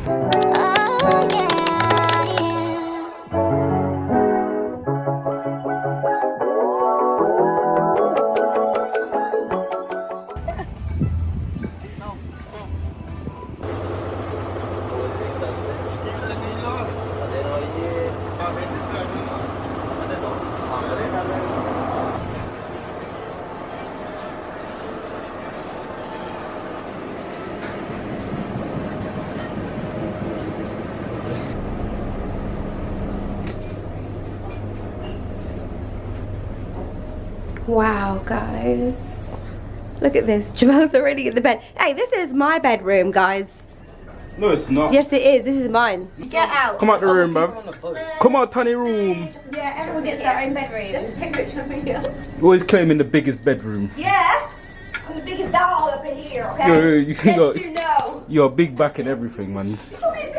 Oh, yeah, wow, guys. Look at this. Jamel's already in the bed. Hey, this is my bedroom, guys. No, it's not. Yes, it is. This is mine. Get out. Come out the room, bruv. Come out, tiny room. Yeah, everyone gets their own bedroom. Just take a picture of me. You're always claiming the biggest bedroom. Yeah. I'm the biggest doll up in here, okay? You're big back and everything, man. You call me a big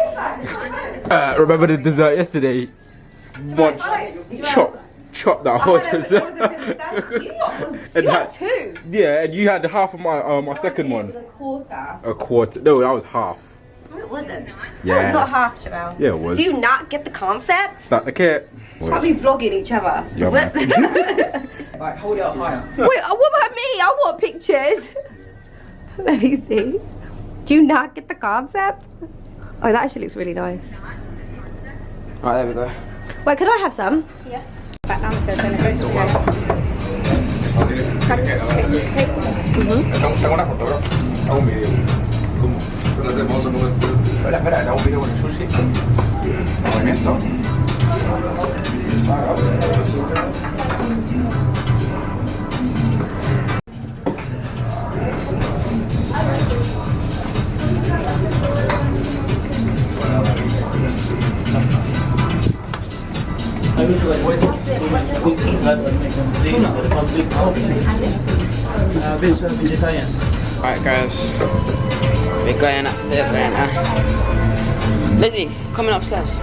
back. Remember the dessert yesterday? One chop that whole dessert. You had two. Yeah, and you had half of my second one. It was a quarter. A quarter? No, that was half. No, it wasn't. Yeah. That was not half, Jamel. Yeah, it was. Do you not get the concept? Start the kit. Are we vlogging each other? Yeah, Right, hold it up higher. Wait, what about me? I want pictures. Let me see. Do you not get the concept? Oh, that actually looks really nice. Right, there we go. Wait, could I have some? Yeah. Back downstairs then it goes to go. Tengo una foto, bro. Hago un vídeo. ¿Cómo? Espera, hago un vídeo con el sushi. Movimiento. Alright guys, we're going upstairs right now. Lizzie, coming upstairs. Do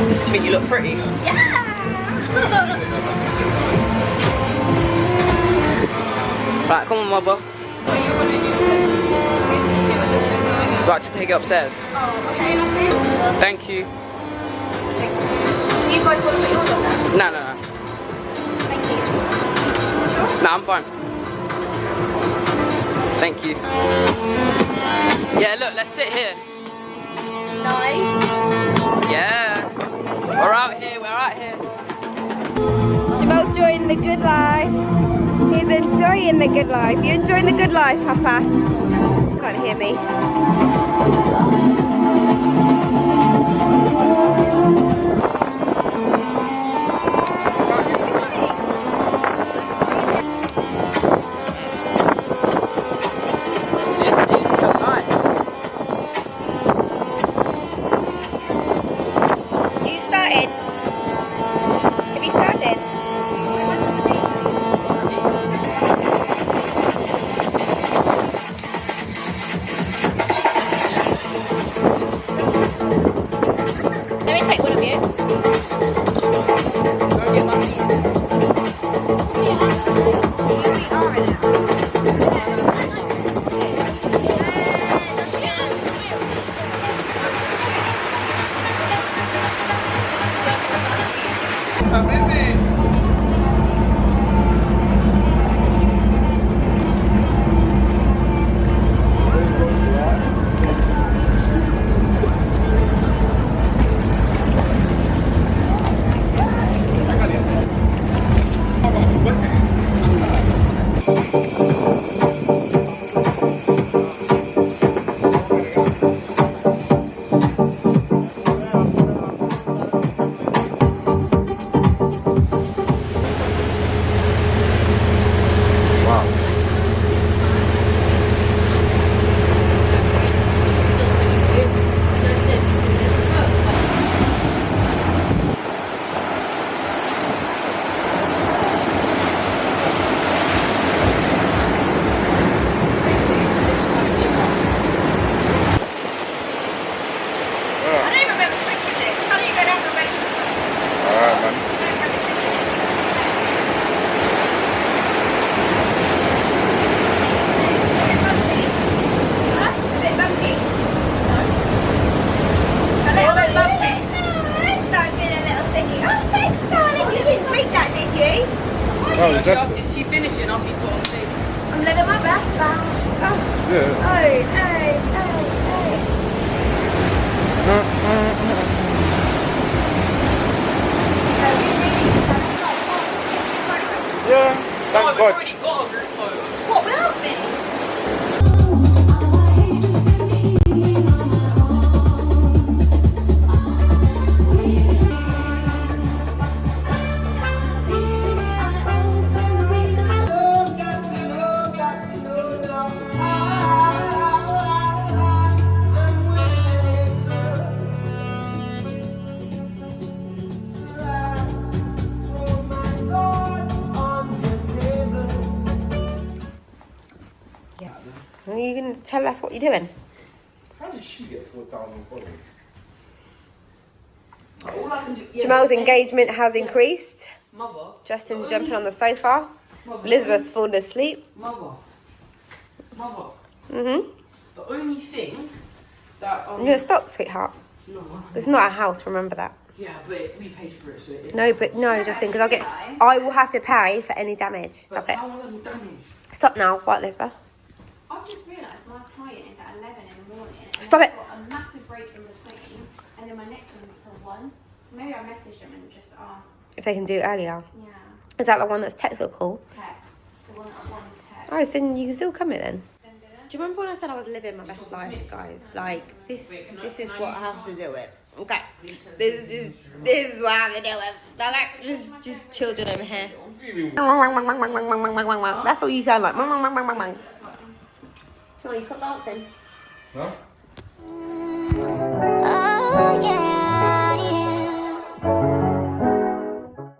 you think you look pretty? Yeah. Right, come on my boy. Right, to take it upstairs. Oh, okay. Thank you. You guys want to put yours on there? No. Thank you. Sure? No, I'm fine. Thank you. Yeah, look, let's sit here. Nice. Yeah. We're out here. Jamel's enjoying the good life. He's enjoying the good life. You enjoying the good life, Papa? Can't hear me. You started? Have you started? Let me take one of you. Go get my meat. No, exactly. if she finishing, I'll be put on stage. I'm living my best life. Yeah. Hey, hey, hey, hey. Yeah, Oh, thank we've God. already got a group photo. What, without me? Are you going to tell us what you're doing? How did she get 4,000 followers? All I can do. Jamel's engagement has increased. Mother. Justin's jumping on the sofa. Elizabeth's fallen asleep. Mother. Mm-hmm. The only thing that I'm going to stop, sweetheart. no. It's not a house, remember that. Yeah, but we paid for it, so it. No, Justin, because I will have to pay for any damage. Stop But it. how little damage? Stop now. What, Elizabeth? I've just realised my client is at 11 in the morning. And Stop I've it. got a massive break in between. And then my next one is till 1. Maybe I messaged them and just asked. If they can do it earlier. Yeah. Is that the one that's text or call? Tech. The one that I wanted to text. Oh, so then you can still come in then. Then did it? Do you remember when I said I was living my best life, guys? Like, this is what I have to do with. Okay. This is what I have to do with. Okay. Just children over here. That's all you sound like. Come on, you stop dancing. Huh?